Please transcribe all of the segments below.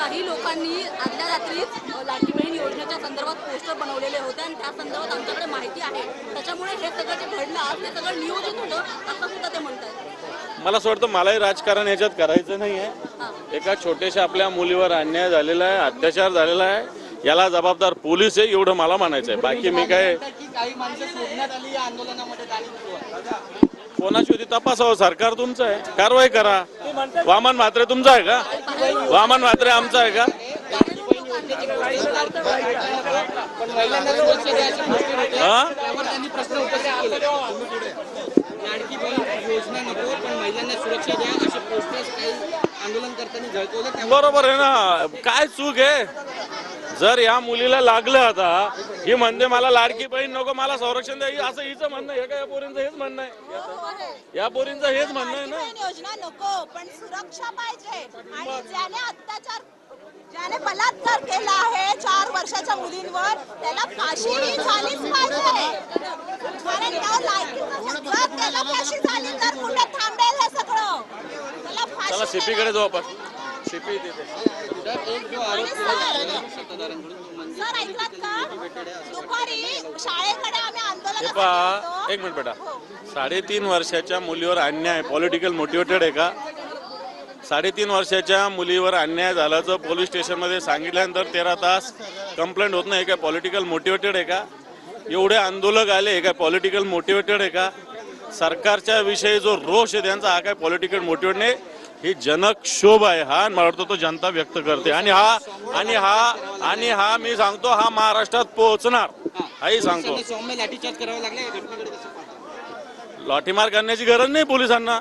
काही लोकांनी आदल्या रात्रीच लाडकी बहीण योजनेच्या संदर्भात पोस्टर बनवलेले होते आणि त्या संदर्भात आमच्याकडे माहिती आहे. त्याच्यामुळे हे सगळं जे घडलं आज ते सगळं नियोजित होतं असं सुद्धा ते म्हणतात. मला असं वाटतं मलाही राजकारण ह्याच्यात करायचं नाही आहे. एका छोट्याशा आपल्या मुलीवर अन्याय झालेला आहे, अत्याचार झालेला आहे, याला जबाबदार पोलीस आहे एवढं मला म्हणायचं आहे. बाकी मी काय काही माणसं सोडण्यात आली या आंदोलनामध्ये कोणाची होती तपासावं, सरकार तुमचं आहे, कारवाई करा. वामन म्हात्रे तुमचा आहे का? वामन म्हात्रे आमचा आहे का? प्रश्न उपस्थित लाडकी बहीण योजना नको पण महिलांना सुरक्षा द्या असे पोस्टर्स काही आंदोलन करताना झळकवले. बरोबर आहे ना, काय चूक आहे? जर या मुलीला लागलं आता ही म्हणते मला लाडकी बहीण नको मला संरक्षण द्या असं हिचं म्हणणं आहे का? या पोरींचं हेच म्हणणं आहे, या पोरींचं हेच म्हणणं आहे ना. योजना नको पण सुरक्षा पाहिजे आणि ज्याने बलात्कार केला आहे 4 वर्षाच्या मुलींवर त्याला फाशी झालीच पाहिजे. कारण त्याला फाशी झाली तर कुठे थांबेल हे सगळं? त्याला फाशी. चला सीपी कडे जाऊ आपण. सीपी देते. सर ऐकलात का? दुपारी शाळेकडे आम्ही आंदोलन. एक मिनिट बेटा, 3.5 वर्षाच्या मुलीवर अन्याय पॉलिटिकल मोटिवेटेड आहे का? 3.5 वर्षाच्या मुलीवर अन्याय झाल्याचं पोलीस स्टेशनमध्ये सांगितल्यानंतर 13 तास कंप्लेंट होत नाही, काय पॉलिटिकल मोटिवेटेड आहे का? एवढे आंदोलक आले, हे काय पॉलिटिकल मोटिवेटेड आहे का? सरकारच्या विषयी जो रोष आहे त्यांचा, हा काय पॉलिटिकल मोटिवेट नाही, ही जनक्षोभ आहे हा. मला वाटतं तो जनता व्यक्त करते आणि हा मी सांगतो हा महाराष्ट्रात पोहोचणार हाही सांगतो. लाठीचार्ज करावा लागला. लाठीमार करण्याची गरज नाही पोलिसांना.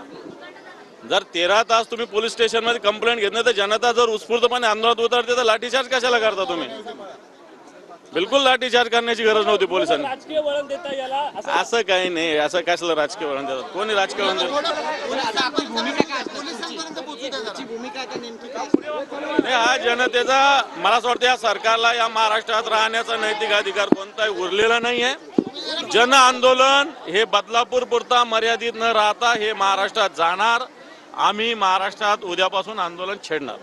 जर 13 तास तुम्ही पोलीस स्टेशन मध्ये कंप्लेंट घेत नाही तर जनता जर उत्स्फूर्तपणे आंदोलनात उतरते तर लाठीचार्ज कशाला करता तुम्ही? बिलकुल लाठीचार्ज करण्याची गरज नव्हती पोलिसांनी. राजकीय वळण देता याला असं काही नाही, असं कशाला राजकीय वळण देतात? कोणी राजकीय वळण देतात? हा जनतेचा, मला असं वाटतं या सरकारला या महाराष्ट्रात राहण्याचा नैतिक अधिकार कोणताही उरलेला नाहीये. जन आंदोलन हे बदलापूर पुरता मर्यादित न राहता हे महाराष्ट्रात जाणार. आम्ही महाराष्ट्रात उद्यापासून आंदोलन छेडणार.